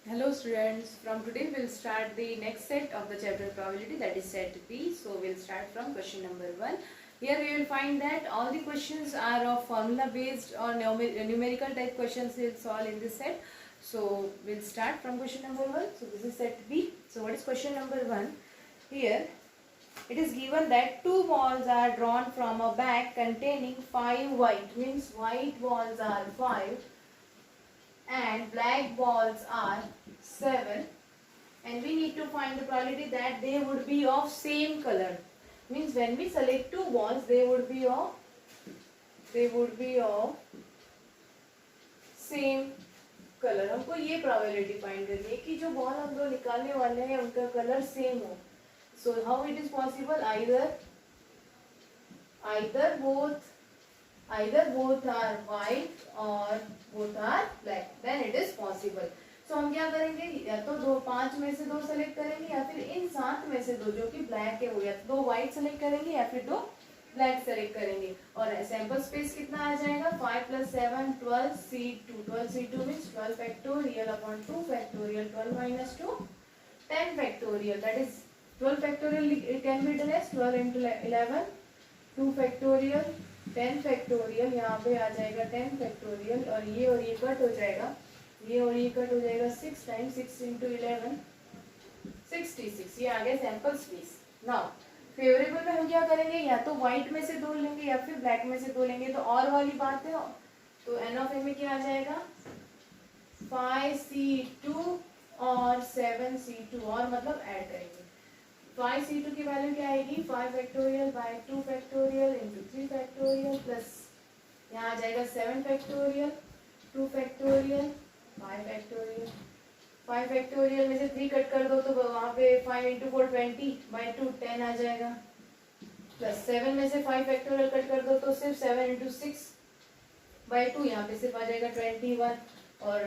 Hello students, from today we'll start the next set of the chapter probability, that is set B. So we'll start from question number 1. Here we will find that all the questions are of formula based or numerical type questions we'll solve in this set. So we'll start from question number 1. So this is set B. So what is question number 1? Here it is given that two balls are drawn from a bag containing 5 white, means white balls are 5 and black balls are 7, and we need to find the probability that they would be of same color. Means when we select two balls they would be of same colour. हमको ये probability find करनी है कि जो ball हम दो निकालने वाले हैं उनका कलर सेम हो. So how it is possible? either both are white or both are black, then it is possible. So हम क्या करेंगे, या तो दो 5 में से 2 सेलेक्ट करेंगे या फिर इन 7 में से 2 जो कि ब्लैक है वो या तो 2 व्हाइट सेलेक्ट करेंगे या फिर 2 ब्लैक सेलेक्ट करेंगे. और सैंपल स्पेस कितना आ जाएगा? 5 + 7 12c2. 12c2 means 12 factorial upon 2 factorial 12 - 2 10 factorial. That is 12 factorial. It can be done as 12 × 11 2 factorial 10 factorial. यहाँ पे आ जाएगा 10 फैक्टोरियल और ये कट हो जाएगा, ये और ये कट हो जाएगा 6 टाइम्स 6 × 11 66. ये आ गया सैंपल स्पेस. नाउ फेवरेबल में हम क्या करेंगे, या तो व्हाइट में से 2 लेंगे या फिर ब्लैक में से 2 लेंगे. तो और वाली बात है, तो एन ऑफ ए में क्या आ जाएगा 5c2 और 7c2 और मतलब ऐड करेंगे. 5c2 की वैल्यू क्या आएगी 5 factorial by 2 factorial into 3 factorial plus यहाँ आ जाएगा 7 फैक्टोरियल 2 फैक्टोरियल 5 फैक्टोरियल. 5 फैक्टोरियल में से 3 कट कर दो तो वहाँ पे 5 × 4 20/2 10 आ जाएगा. प्लस 7 में से 5 फैक्टोरियल कट कर दो तो सिर्फ 7 × 6/2 यहाँ पे सिर्फ आ जाएगा 21. और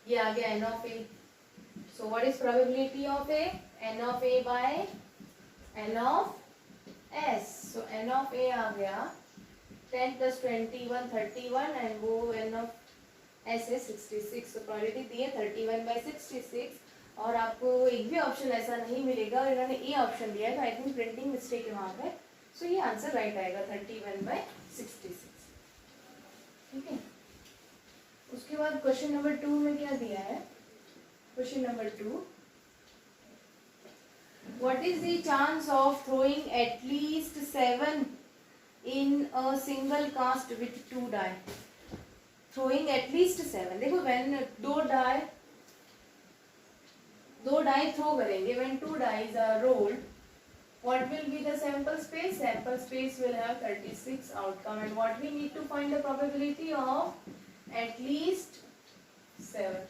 ये आ गया N of A. So what is probability of A? N of A by N of S. So N of A आ गया 10 + 21 31 एंड वो एन ऑफ एस है 66. तो प्रोबेबिलिटी दी है 31/66. और आपको एक भी ऑप्शन ऐसा नहीं मिलेगा और इन्होंने ए ऑप्शन दिया है तो आई थिंक प्रिंटिंग मिस्टेक है वहाँ पे. सो ये आंसर राइट आएगा 31/66. ठीक है. उसके बाद क्वेश्चन नंबर 2 में क्या दिया है? Question number 2, what is the chance of throwing at least 7 in a single cast with 2 die? Throwing at least 7. देखो when दो die throw करेंगे, when 2 dice are rolled, what will be the sample space? Sample space will have 36 outcome and what we need to find the probability of at least 7.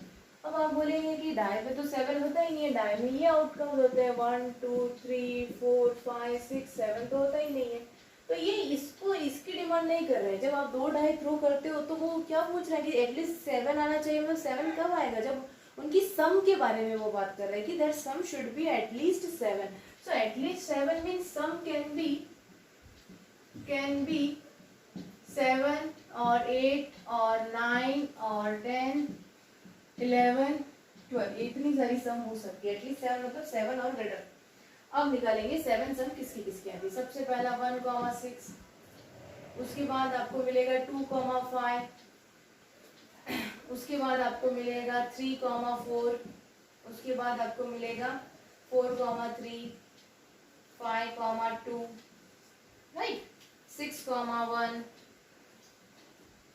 अब आप बोलेंगे कि die में तो 7 होता ही नहीं है, डाई में ये आउटकम होते हैं 1 2 3 4 5 6 7 तो होता ही नहीं है. तो ये इसकी डिमांड नहीं कर रहे हैं. जब आप 2 डाई थ्रो करते हो तो वो क्या पूछ रहा है कि एटलीस्ट 7 आना चाहिए. मतलब 7 कब आएगा? जब उनकी सम के बारे में वो बात कर रहे हैं कि that sum should be at least 7. So at least 7 means sum can be 7 और 8 और 9 और 10 11 12. इतनी सारी सम हो सकती है. एटलीस्ट 7 मतलब 7 और ग्रेटर. अब निकालेंगे 7 सम किसकी किसकी आती है. सबसे पहला 1, 6. उसके बाद आपको मिलेगा 2, 5. उसके बाद आपको मिलेगा 3, 4. उसके बाद आपको मिलेगा 4, 3 5, 2 राइट 6, 1.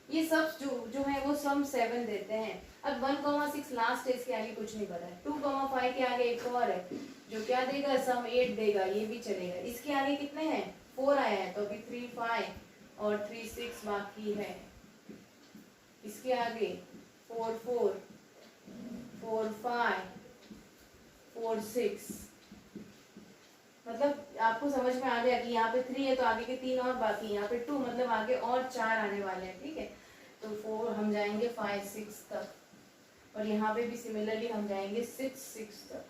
ये सब जो है वो सम 7 देते हैं. अब 1, 6 लास्ट है, इसके आगे कुछ नहीं पता है. 2, 5 के आगे एक और है जो क्या देगा सम 8 देगा, ये भी चलेगा. इसके आगे कितने हैं 4 आया है तो अभी 3, 5 और 3, 6 बाकी है. इसके आगे 4, 5 4, 6. मतलब आपको समझ में आ गया कि यहाँ पे 3 है तो आगे के 3 और बाकी. यहाँ पे 2 मतलब आगे और 4 आने वाले हैं. ठीक है. तो 4 हम जाएंगे 5, 6 तक और यहाँ पे भी सिमिलरली हम जाएंगे 6 तक.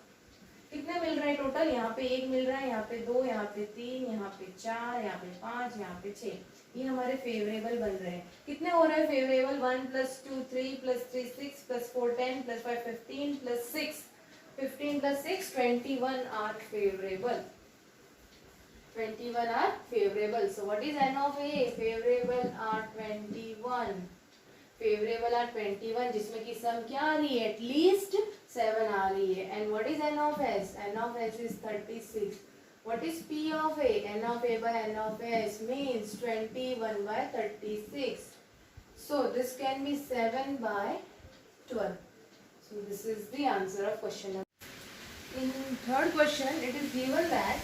कितने मिल रहे हैं टोटल? यहाँ पे 1 मिल रहा है, यहाँ पे 2, यहाँ पे 3, यहाँ पे 4, यहाँ पे 5, यहाँ पे 6. ये हमारे फेवरेबल बन रहे हैं। कितने हो रहे हैं favourable? 1 + 2 3 + 3 6 + 4 10 + 5 15 + 6 15 + 6 21 are favorable. 21 are favorable. So what is n of A? Favorable are 21. Favorable are 21 जिसमें की सम क्या आ रही है? At least 7 आ रही है. And what is n of S? n of S is 36. What is P of A? N of A by N of S means 21 by 36. So this can be 7 by 12. So this is the answer of question number. In third question, it is given that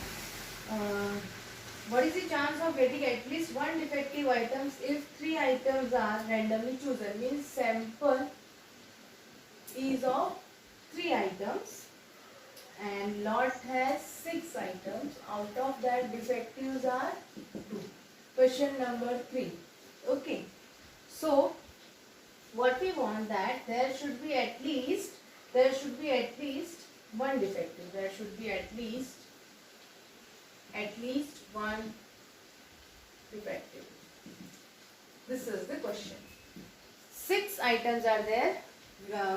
what is the chance of getting at least one defective items if 3 items are randomly chosen? Means sample is of 3 items and lot has 6 items. Out of that defectives are 2. Question number 3. Okay. So what we want that there should be at least one defective. There should be at least one defective. This is the question. 6 items are there.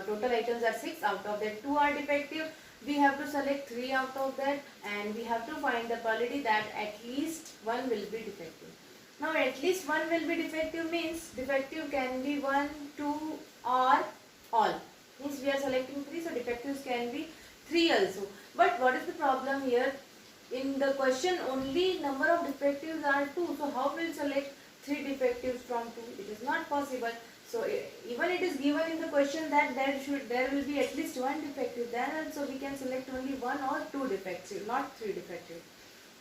Total items are 6. Out of that 2 are defective. We have to select 3 out of that and we have to find the probability that at least one will be defective. Now at least one will be defective means defective can be 1, 2 or all. Means we are selecting 3, so defectives can be 3 also. But what is the problem here? In the question only number of defectives are 2. So how will select 3 defectives from 2? It is not possible. So even it is given in the question that there will be at least one defective, then also we can select only 1 or 2 defective, not 3 defective.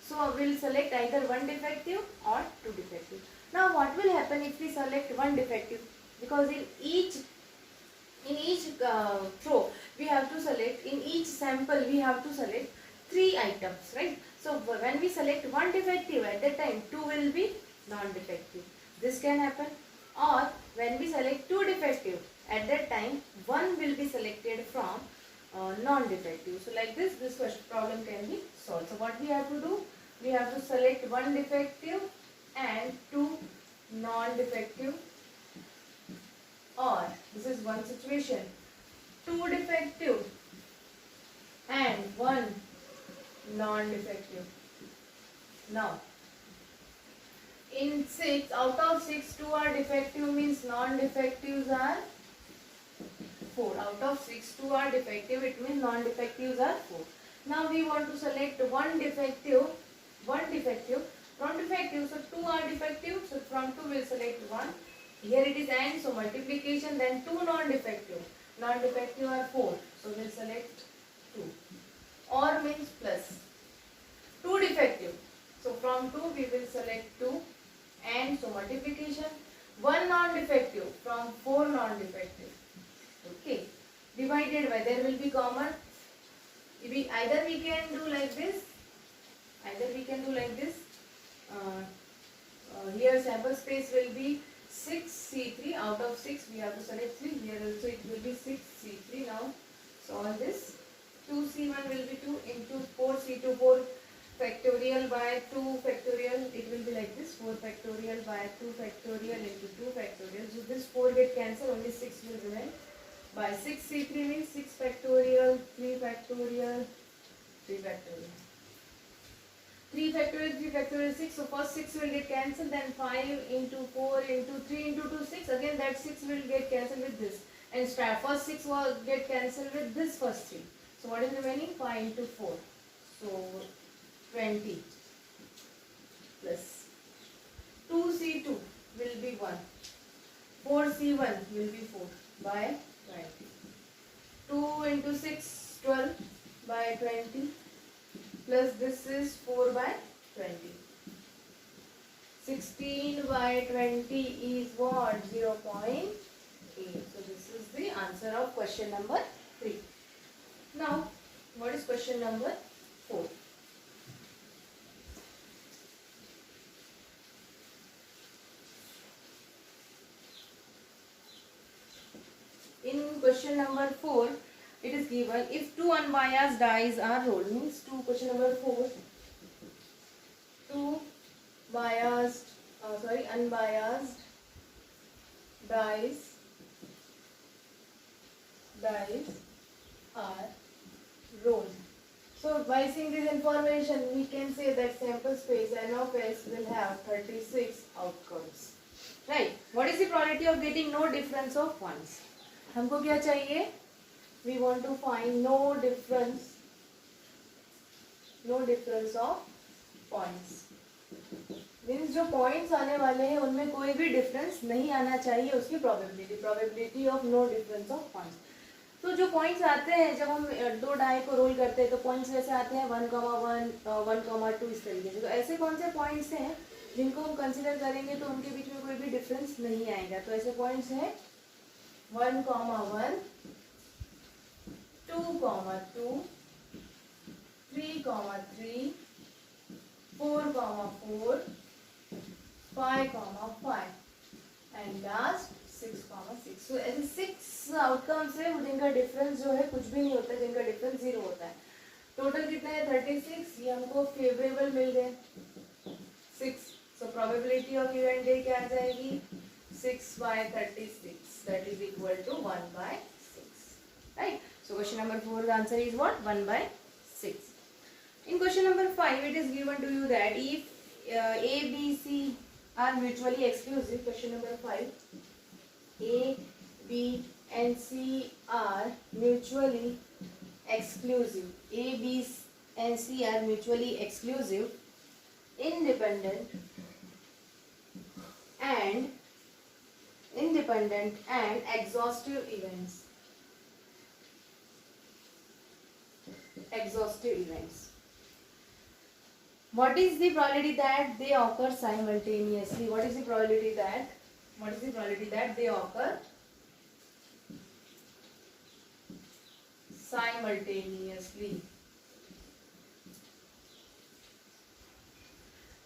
So we will select either 1 defective or 2 defective. Now what will happen if we select 1 defective? Because in each throw we have to select, in each sample we have to select 3 items, right? So when we select 1 defective, at that time 2 will be non-defective. This can happen. Or when we select 2 defective, at that time 1 will be selected from non-defective. So like this problem can be solved. So what we have to do? We have to select 1 defective and 2 non-defective. Or this is one situation, 2 defective and 1 non-defective. Now in 6, out of 6, 2 are defective means non-defectives are 4. Out of 6, 2 are defective, it means non-defectives are 4. Now we want to select 1 defective, from defective, so 2 are defective, so from 2 we will select 1. Here it is AND, so multiplication, then 2 non-defective. Non-defective are 4, so we will select 2. Or means plus. 2 defective, so from 2 we will select 2. And so multiplication, 1 non-defective from 4 non-defective. Okay. Divided by, there will be common. Either we can do like this. Here sample space will be 6C3. Out of 6 we have to select 3. Here also it will be 6C3. Now solve this. 2C1 will be 2 into 4C2, 4 factorial by 2 factorial, it will be like this, 4 factorial by 2 factorial into 2 factorial. So this 4 get cancelled, only 6 will remain. By 6C3 means 6 factorial, 3 factorial, 3 factorial. 3 factorial, 3 factorial, 6. So first 6 will get cancelled, then 5 into 4 into 3 into 2, 6. Again that 6 will get cancelled with this. And first 6 will get cancelled with this first 3. So what is remaining? 5 into 4. So 20 plus 2C2 will be 1. 4C1 will be 4 by 20. 2 into 6, 12 by 20 plus this is 4 by 20. 16 by 20 is what? 0.8. So this is the answer of question number 3. Now what is question number 4? In question number 4, it is given if 2 unbiased dice are rolled, means question number 4, 2 biased unbiased dice are rolled. So by seeing this information, we can say that sample space N of S will have 36 outcomes. Right? What is the probability of getting no difference of points? हमको क्या चाहिए? We want to find no difference of points. Means जो points आने वाले हैं उनमें कोई भी डिफरेंस नहीं आना चाहिए उसकी probability of no difference of points. तो जो पॉइंट्स आते हैं जब हम दो डाई को रोल करते हैं तो पॉइंट्स वैसे आते हैं 1,1, 1,2 इस तरीके से. तो ऐसे कौन से पॉइंट्स हैं जिनको हम कंसिडर करेंगे तो उनके बीच में कोई भी डिफरेंस नहीं आएगा. तो ऐसे पॉइंट्स हैं 1,1, 2,2, 3,3, 4,4, 5,5 and last 6,6. So ऐसे 6 आउटकम्स है जिनका डिफरेंस जो है कुछ भी नहीं होता है, जिनका डिफरेंस 0 होता है. टोटल कितना है 36. ये हमको फेवरेबल मिल गए 6. So probability of event day क्या आ जाएगी 6/36 that is equal to 1/6. Right? So question number 4 the answer is what 1/6. In question number 5 it is given to you that if A, B, C are mutually exclusive. Question number 5. A, B and C are mutually exclusive. A, B and C are mutually exclusive, independent and exhaustive events. What is the probability that they occur simultaneously? What is the probability that they occur simultaneously?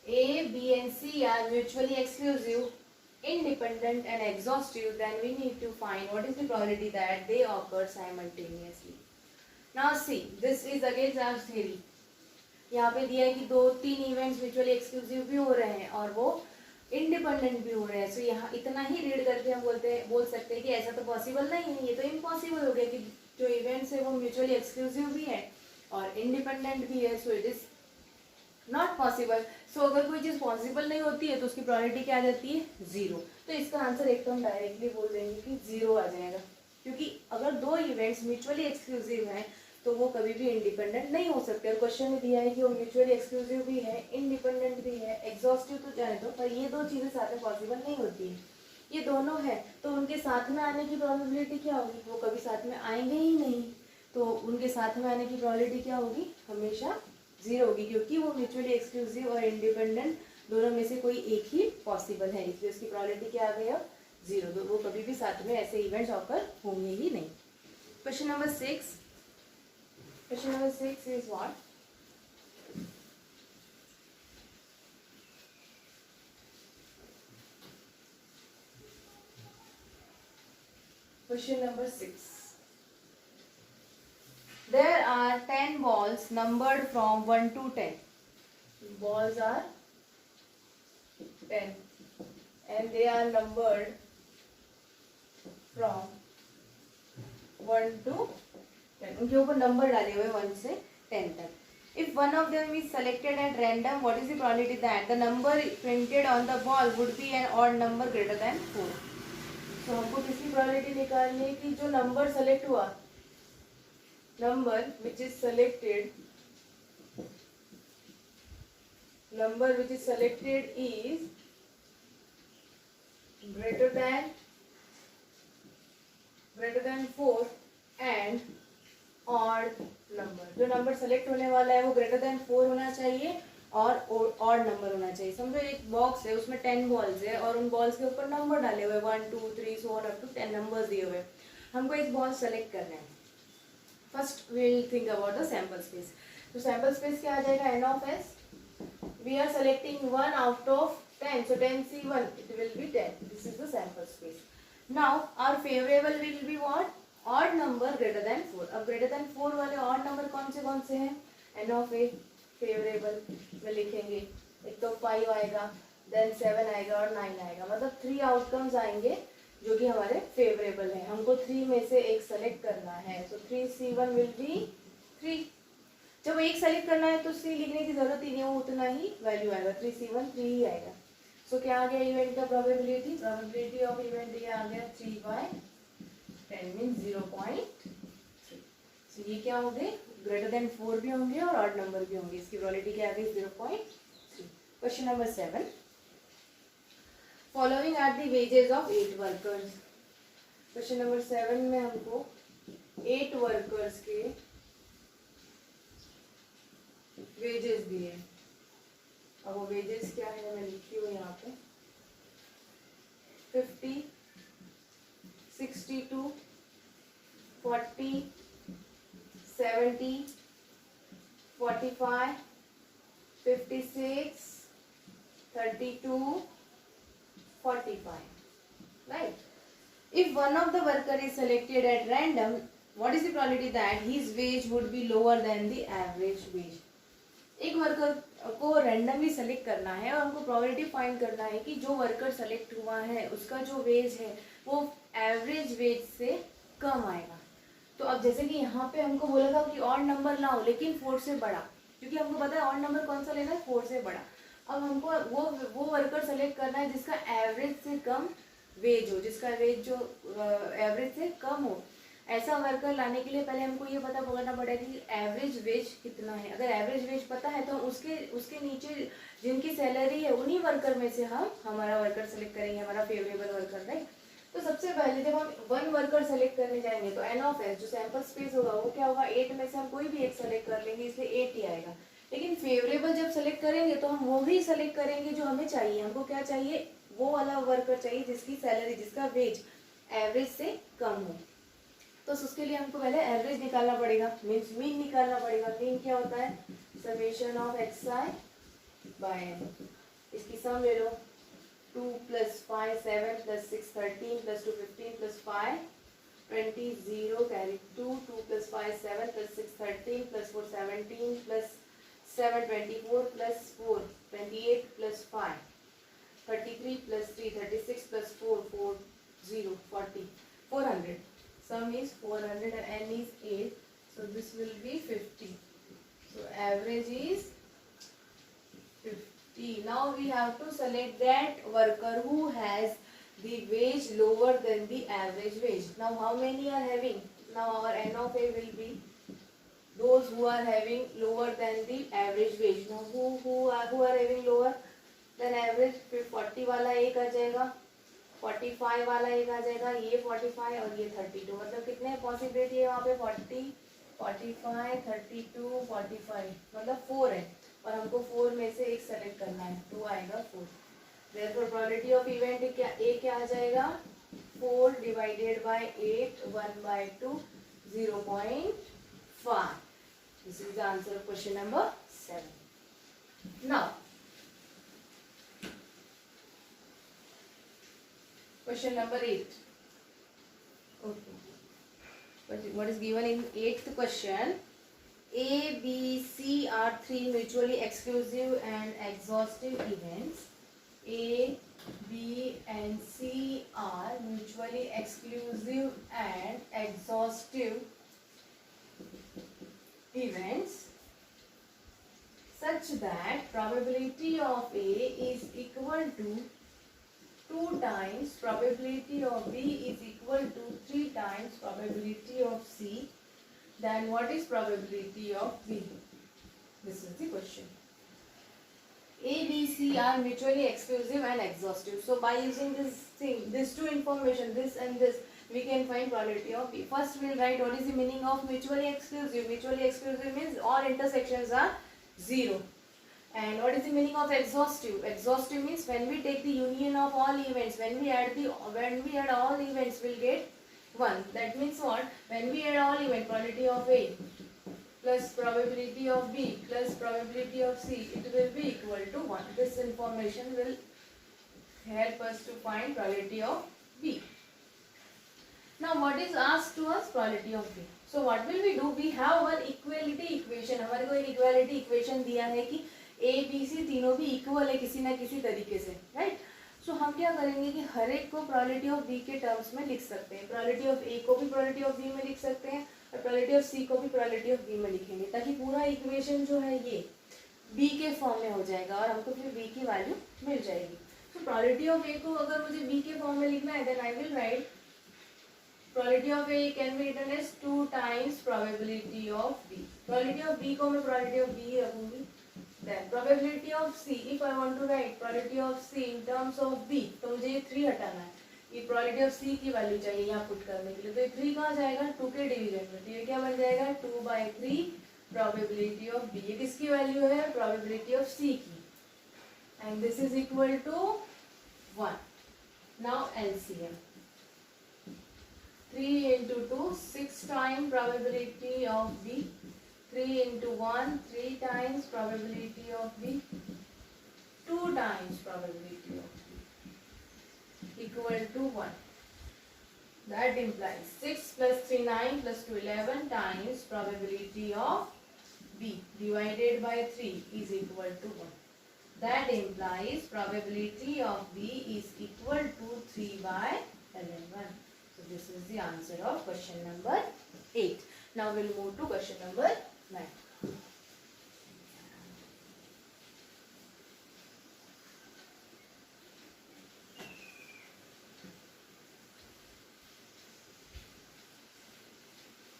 A, B and C are mutually exclusive, independent and exhaustive. Then we need to find what is the probability that they occur simultaneously. Now see, this is against our theory. यहाँ पे दिया है कि 2-3 events mutually exclusive भी हो रहे हैं और वो इंडिपेंडेंट भी हो रहे हैं. सो यहाँ इतना ही रीड करके हम बोल सकते हैं कि ऐसा तो पॉसिबल नहीं है. ये तो इम्पॉसिबल हो गया कि जो इवेंट्स है वो म्यूचुअली एक्सक्लूसिव भी है और इंडिपेंडेंट भी है. So it is not possible. So अगर कोई चीज़ पॉसिबल नहीं होती है तो उसकी प्रोबेबिलिटी क्या आ जाती है 0. तो इसका आंसर एक तो हम डायरेक्टली बोल देंगे कि 0 आ जाएगा, क्योंकि अगर दो इवेंट्स म्यूचुअली एक्सक्लूसिव हैं तो वो कभी भी इंडिपेंडेंट नहीं हो सकते. और क्वेश्चन में दिया है कि वो म्यूचुअली एक्सक्लूसिव भी है, इंडिपेंडेंट भी है, एग्जॉस्टिव तो जाने दो, पर ये दो चीज़ें साथ में पॉसिबल नहीं होती है. ये दोनों है तो उनके साथ में आने की प्रोबेबिलिटी क्या होगी, वो कभी साथ में आएंगे ही नहीं. तो उनके साथ में आने की प्रोबेबिलिटी क्या होगी, हमेशा 0 होगी, क्योंकि वो म्यूचुअली एक्सक्लूसिव और इंडिपेंडेंट दोनों में से कोई एक ही पॉसिबल है. इसलिए उसकी प्रोबेबिलिटी क्या आ गई अब 0. तो वो कभी भी साथ में ऐसे इवेंट्स ऑकर होंगे ही नहीं. Question number 6. Question number 6 is what? Question number 6. There are 10 balls numbered from 1 to 10. Balls are 10 and they are numbered from 1 to 10. उनके ऊपर नंबर डाले हुए 1 से 10 तक. If one of them is selected at random, what is the probability that the number printed on the ball would be an odd number greater than 4? तो हमको किसकी probability निकालनी है कि जो नंबर सेलेक्ट हुआ, number which is selected is greater than 4 and odd number. जो number select होने वाला है वो ग्रेटर देन 4 होना चाहिए और ऑड नंबर होना चाहिए. समझो एक बॉक्स है, उसमें 10 बॉल्स है और उन बॉल्स के ऊपर नंबर डाले हुए 1 2 3 so on up to 10 numbers दिए हुए. हमको एक बॉल सेलेक्ट करना है. First we will think about the sample space. तो सैंपल स्पेस क्या आ जाएगा, n of s. We are selecting 1 out of 10, so 10c1 it will be 10. This is the sample space. Now our favorable will be what? Odd number greater than 4. अब greater than 4 वाले odd number कौन से हैं, n of a favourable में लिखेंगे. एक तो 5 आएगा, देन 7 आएगा और 9 आएगा, मतलब 3 आउटकम्स आएंगे जो कि हमारे फेवरेबल है। हमको 3 में से एक सेलेक्ट करना है, तो 3C1 विल बी 3। जब एक सेलेक्ट करना है तो C लिखने की जरूरत ही नहीं, वो उतना ही वैल्यू आएगा, 3C1 3 ही आएगा। सो क्या आ गया इवेंट का प्रोबेबिलिटी ऑफ इवेंट ये आ गया 3/10 मीन 0.3। सो ये क्या होंगे, ग्रेटर देन 4 भी होंगे और ऑड नंबर भी होंगे, इसकी प्रोबेबिलिटी क्या आ गई 0.3। Question number 7, following are the wages of 8 workers. Question number 7 में हमको 8 वर्कर्स के वेजेस दिए। अब वो वेजेस क्या है मैं लिखती हूँ यहाँ पे, 50, 62, 40, 70, 45, 56, 32, 45, right? If one of the worker is selected at random, what is the probability that his wage would be lower than the average wage? एक वर्कर को रैंडमली सेलेक्ट करना है और हमको प्रोबेबिलिटी फाइंड करना है कि जो वर्कर सेलेक्ट हुआ है उसका जो वेज है वो एवरेज वेज से कम आएगा। तो अब जैसे कि यहाँ पे हमको बोला था कि ऑड नंबर लाओ लेकिन 4 से बड़ा, क्योंकि हमको पता है ऑड नंबर कौन सा लेना है, 4 से बड़ा। अब हमको वो वर्कर सेलेक्ट करना है जिसका एवरेज से कम वेज हो, जिसका वेज जो एवरेज से कम हो। ऐसा वर्कर लाने के लिए पहले हमको ये पता करना पड़ेगा कि एवरेज वेज कितना है। अगर एवरेज वेज पता है तो उसके नीचे जिनकी सैलरी है उन्हीं वर्कर में से हम हमारा वर्कर सेलेक्ट करेंगे, हमारा फेवरेबल वर्कर, राइट। तो सबसे पहले जब हम 1 वर्कर सेलेक्ट करने जाएंगे तो एन ऑफ एस जो सैंपल स्पेस होगा वो क्या होगा, 8 में से हम कोई भी एक सेलेक्ट कर लेंगे, इसलिए 8 ही आएगा। लेकिन फेवरेबल जब सेलेक्ट करेंगे तो हम वो भी सेलेक्ट करेंगे जो हमें चाहिए। हमको क्या चाहिए, वो वाला वर्कर चाहिए जिसकी सैलरी, जिसका वेज एवरेज से कम हो। तो उसके लिए हमको पहले एवरेज निकालना पड़ेगा, मीन्स मीन निकालना पड़ेगा। मीन क्या होता है, summation of xi by n। इसकी सम ले लो, 2 + 5 7 + 6 13 + 2 15 + 5 20 0 carry 2 2 + 5 7 + 6 13 + 4 17 + 7 24 + 4 28 + 5 33 + 3 36 + 4 40 40 400। Sum is 400 and n is 8, so this will be 50. So average is 50. Now we have to select that worker who has the wage lower than the average wage. Now how many are having? Now our n of a will be those who are having lower than the average wage. Now who are having lower than average? फिर 40 वाला एक आ जाएगा, 45 वाला एक आ जाएगा, ये 45 और ये 32। मतलब कितने पॉसिबिलिटी है वहाँ पे, 40 45 32 45, मतलब 4 है और हमको 4 में से एक सेलेक्ट करना है, 2 आएगा 4। देयरफॉर प्रोबेबिलिटी ऑफ इवेंट क्या आ जाएगा, 4 / 8 1/2 0.5। This is the answer of question number 7। Now question number 8. Okay. What is given in 8th question? A, B, C are 3 mutually exclusive and exhaustive events. A, B and C are mutually exclusive and exhaustive events such that probability of A is equal to 2 times probability of B is equal to 3 times probability of C, then what is probability of B? This is the question. A, B, C are mutually exclusive and exhaustive. So by using this thing, this two information, this and this, we can find probability of B. First we'll write what is the meaning of mutually exclusive. Mutually exclusive means all intersections are 0. And what is the meaning of exhaustive? Exhaustive means when we take the union of all events, when we add all events, we'll get 1. That means what? When we add all events, probability of A plus probability of B plus probability of C, it will be equal to 1. This information will help us to find probability of B. Now what is asked to us? Probability of B. So what will we do? We have one equality equation. हमारे को एक equality equation दिया है कि A B C तीनों भी equal है किसी ना किसी तरीके से, राइट। सो हम क्या करेंगे कि हर एक को प्रोबेबिलिटी ऑफ बी के टर्म्स में लिख सकते हैं, प्रोबेबिलिटी ऑफ ए को भी प्रोबेबिलिटी ऑफ बी में लिख सकते हैं और प्रोबेबिलिटी ऑफ सी को भी प्रोबेबिलिटी ऑफ बी में लिखेंगे, ताकि पूरा इक्वेशन जो है ये बी के फॉर्म में हो जाएगा और हमको फिर बी की वैल्यू मिल जाएगी। तो प्रोबेबिलिटी ऑफ ए को अगर मुझे बी के फॉर्म में लिखना है then I will write probability of A can be written as 2 times probability of B. Probability of B को मैं probability of B रखूंगी. Then probability of C, if I want to write probability of C in terms of B, तो मुझे ये 3 हटाना है. ये probability of C की वैल्यू चाहिए यहाँ पुट करने के लिए. तो ये 3 कहाँ जाएगा? 2 के डिवीजन में. तो ये क्या बन जाएगा? 2/3 probability of B. ये किसकी वैल्यू है? probability of C की. And this is equal to 1. Now LCM. 3 into 2, 6 times probability of B. 3 into 1, 3 times probability of B. 2 times probability of B. Equal to 1. That implies 6 plus 3, 9 plus 2, 11 times probability of B divided by 3 is equal to 1. That implies probability of B is equal to 3/11. So this is the answer of question number 8. Now we'll move to question number 9.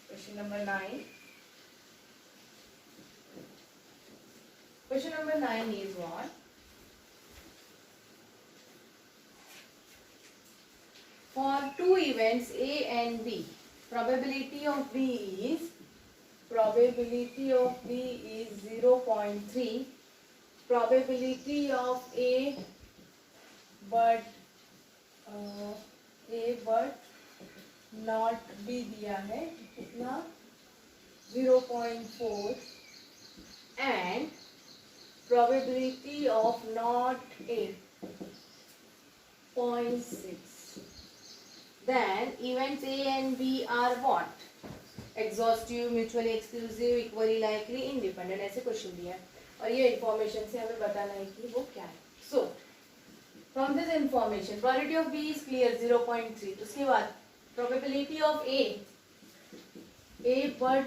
Question number 9. Question number 9 is what? For two events A and B, probability of B is 0.3. Probability of A but not B दिया है कितना 0.4 and probability of not A 0.6. Then events A and B are what? Exhaustive, mutually exclusive, equally likely, independent. ऐसे question दिया है और ये information से हमें बताना है कि वो क्या है. So from this information probability of B is clear 0.3. उसके बाद probability of A but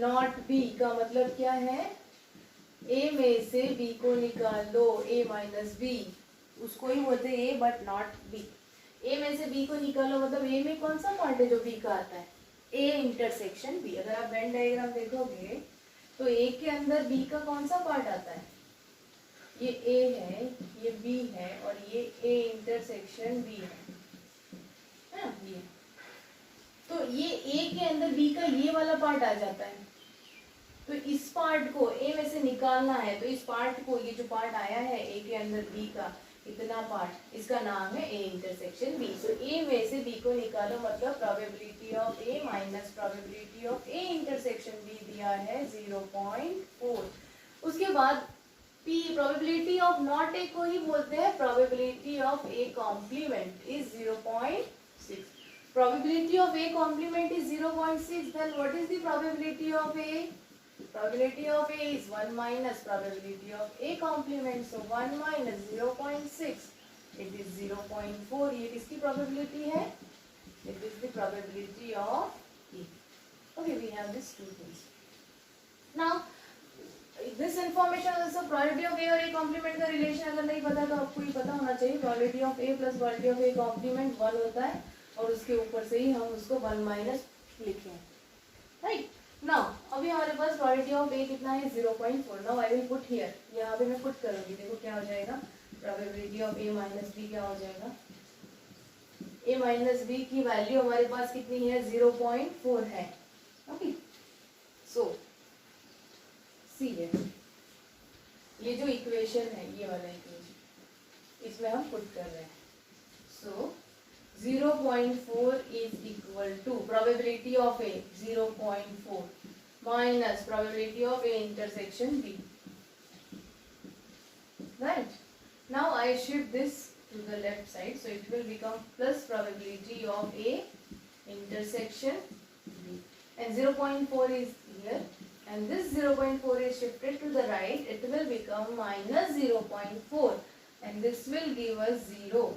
not B का मतलब क्या है? A में से B को निकाल दो, A minus B, उसको ही बोलते हैं A but not B. A में से B को निकालो मतलब A में कौन सा पार्ट है जो B का आता है? A intersection B. अगर आप वेन डायग्राम देखोगे तो A के अंदर B का कौन सा पार्ट आता है? ये A है, ये B है और ये A इंटरसेक्शन B है ना ये. तो ये A के अंदर B का ये वाला पार्ट आ जाता है. तो इस पार्ट को A में से निकालना है, तो इस पार्ट को, ये जो पार्ट आया है A के अंदर B का इतना पार्ट, इसका नाम है A intersection B. So A में से B को निकालो मतलब probability of A minus probability of A intersection B दिया है 0.4. उसके बाद P probability of not A को ही बोलते हैं probability of A complement is 0.6. Probability of A complement is 0.6. Then what is the probability of A? Probability of A is 1 minus probability of A complement. So 1 minus 0.6. It is 0.4. ये किसकी probability है? It is the probability of E. Okay, we have these two things. Now, this information also probability of A और A complement का relation अगर नहीं पता तो आपको ये पता होना चाहिए. Probability of A plus probability of A complement 1 होता है और उसके ऊपर से ही हम उसको 1 minus लिखे हैं. Right? Now, अभी हमारे पास probability of A कितना है 0.4. Now I will put here. यहाँ पे मैं put करूँगी. देखो क्या हो जाएगा. Probability of A minus B क्या हो जाएगा. A minus B की वैल्यू हमारे पास कितनी है 0.4 है. Okay. So C है. ये जो इक्वेशन है ये वाला इक्वेशन इसमें हम पुट कर रहे हैं. So 0.4 is equal to probability of A 0.4 minus probability of A intersection B. Right? Now I shift this to the left side, so it will become plus probability of A intersection B. And 0.4 is here. and this 0.4 is shifted to the right, it will become minus 0.4 and this will give us 0.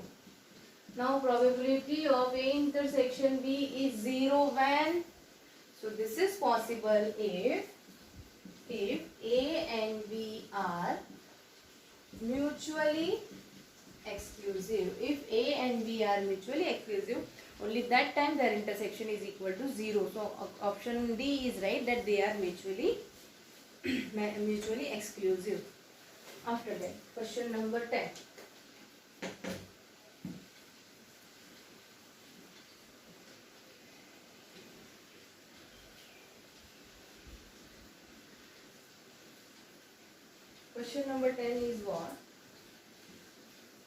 Now probability of A intersection B is 0 when? So this is possible if A and B are mutually exclusive. If A and B are mutually exclusive, only that time their intersection is equal to 0. So option D is right, that they are mutually exclusive. After that, question number 10. Question number 10 is what?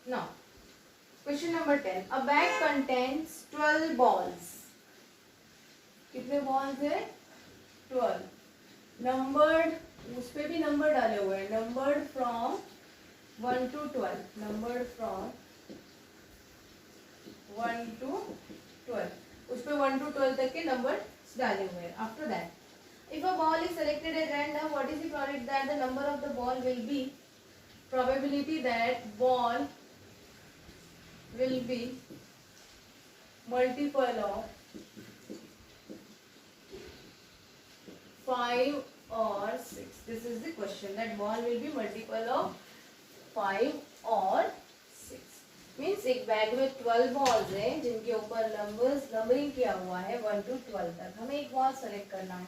Now, question number 10. A bag contains 12 balls. कितने balls है? 12. Numbered, उस पे भी number डाले हुए हैं. Numbered from 1 to 12. Numbered from 1 to 12. उस पे 1 to 12 तक के number डाले हुए हैं. After that, if a ball is selected at random, what is the probability that the number of the ball will be? Probability that ball will be multiple of 5 or 6. This is the question, that ball will be multiple of 5 or 6. Means एक bag में 12 balls है जिनके ऊपर numbering किया हुआ है 1 to 12 तक. हमें एक बॉल सेलेक्ट करना है.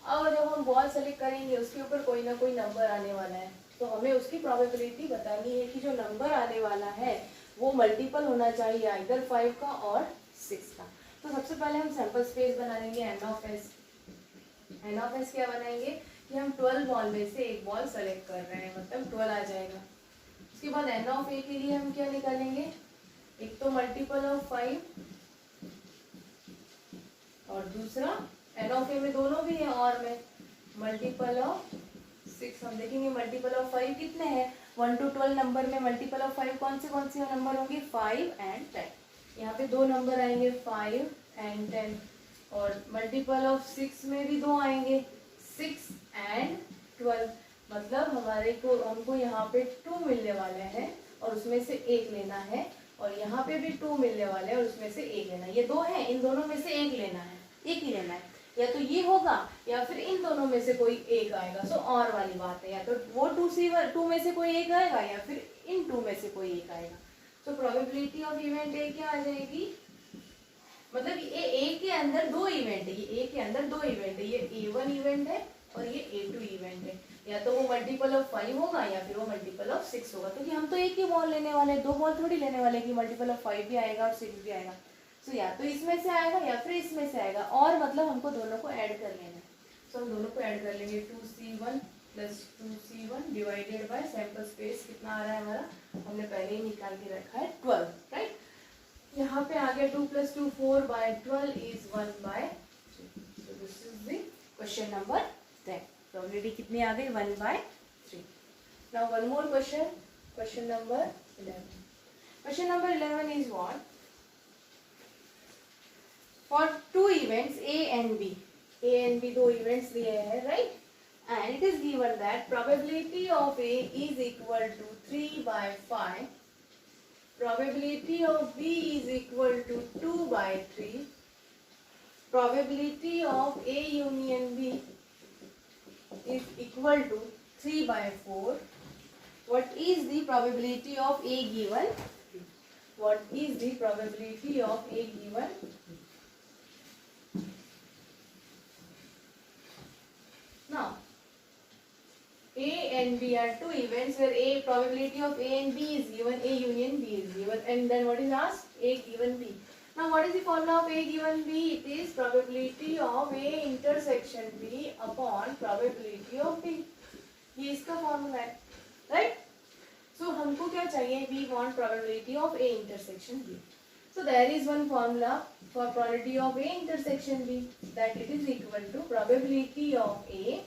अब जब हम बॉल सेलेक्ट करेंगे उसके ऊपर कोई ना कोई नंबर आने वाला है, तो हमें उसकी प्रोबेबिलिटी बतानी है कि जो नंबर आने वाला है वो मल्टीपल होना चाहिए आइदर 5 का और 6 का. तो सबसे पहले हम सैंपल स्पेस बना लेंगे N of S. N of S क्या बनाएंगे कि हम 12 बॉल में से एक बॉल सेलेक्ट कर रहे हैं, मतलब 12 आ जाएगा. उसके बाद एन ऑफ ए के लिए हम क्या निकालेंगे, एक तो मल्टीपल ऑफ 5 और दूसरा एन ऑफ ए में दोनों भी है और में मल्टीपल ऑफ 6. हम देखेंगे मल्टीपल ऑफ 5 कितने हैं. 1 to 12 नंबर में मल्टीपल ऑफ 5 कौन से नंबर होंगे, 5 and 10. यहाँ पे दो नंबर आएंगे 5 and 10. और मल्टीपल ऑफ 6 में भी दो आएंगे 6 and 12. मतलब हमको यहाँ पे 2 मिलने वाले हैं और उसमें से एक लेना है, और यहाँ पे भी 2 मिलने वाले हैं और उसमें से एक लेना है. ये दो है, इन दोनों में से एक लेना है, एक ही लेना है. या तो ये होगा या फिर इन दोनों में से कोई एक आएगा. सो और वाली बात है, या तो वो 2 में से कोई एक आएगा या फिर इन 2 में से कोई एक आएगा. So probability of event A क्या आ जाएगी, मतलब ये ए के अंदर दो इवेंट है, ये ए के अंदर दो इवेंट है, ये A1 इवेंट है और ये A2 इवेंट है. या तो वो मल्टीपल ऑफ 5 होगा या फिर वो मल्टीपल ऑफ 6 होगा, क्योंकि हम तो एक ही बॉल लेने वाले हैं, दो बॉल थोड़ी लेने वाले कि मल्टीपल ऑफ 5 भी आएगा और 6 भी आएगा. सो या तो इसमें से आएगा या फिर इसमें से आएगा, और मतलब हमको दोनों को ऐड कर लेना है. सो हम दोनों को ऐड कर लेंगे. 2C1 plus 2C1 divided by sample space कितना आ रहा है हमारा, हमने पहले ही निकाल के रखा है 12, राइट. यहाँ पे आ गया 2 + 2 4 by 12 is 1/3. So this is the question number 10. Probability कितनी आ गई, 1/3. Now one more question, question number 11. Question number 11 is what? For two events A and B दो events दिए हैं, right? And it is given that probability of A is equal to 3/5. Probability of B is equal to 2/3. Probability of A union B is equal to 3/4. What is the probability of A given? What is the probability of A given? Now, A and B are two events where A probability of A and B is given, A union B is given, and then what is asked? A given B. Now what is the formula of A given B? It is probability of A intersection B upon probability of B. ये इसका formula है, right? So हमको क्या चाहिए? We want probability of A intersection B. So there is one formula for probability of A intersection B, that it is equal to probability of A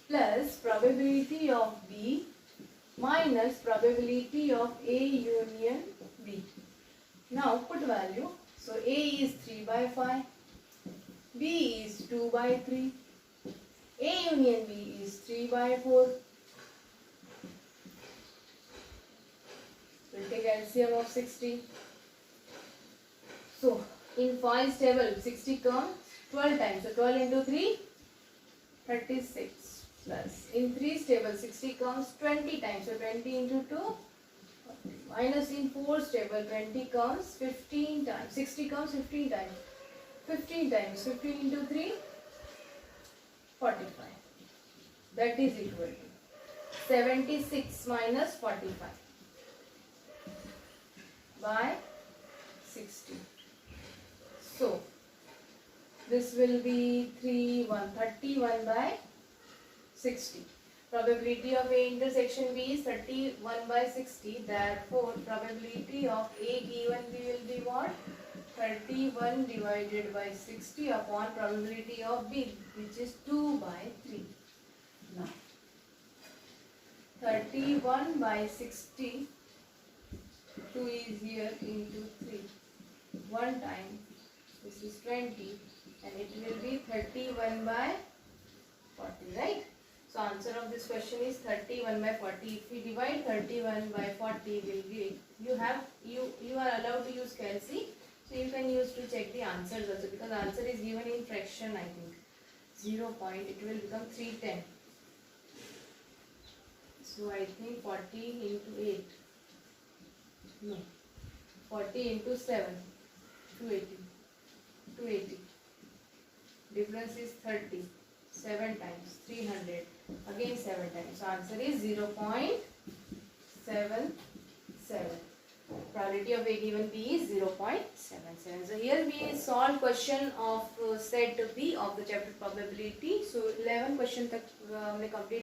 plus probability of B minus probability of A union B. Now put value. So A is 3/5, B is 2/3, A union B is 3/4. We'll take LCM of 60. So in 5's table 60 comes 12 times. So 12 into 3, 36. Plus in 3's table 60 comes 20 times. So 20 into 2. Minus in 4's table 20 comes 15 times. 60 comes 15 times. 15 times 15 into 3, 45. That is equal to 76 minus 45 by 60. So this will be 31 by 60. Probability of A intersection B is 31 by 60. Therefore, probability of A given B will be what? 31 divided by 60 upon probability of B, which is 2 by 3. Now, 31 by 60, 2 is here into 3. 1 time, this is 20, and it will be 31 by 40, right? So answer of this question is 31 by 40. If we divide 31 by 40, will be, you are allowed to use calci, so you can use to check the answers also, because answer is given in fraction, I think 0 point, it will become 310. So I think 40 into 8, no, 40 into 7, 280. Difference is 30. 7 times 300, again 7 times. So answer is 0.77. Probability of A given B is 0.77. So here we solve question of set B of the chapter probability. So 11 question tak हमने complete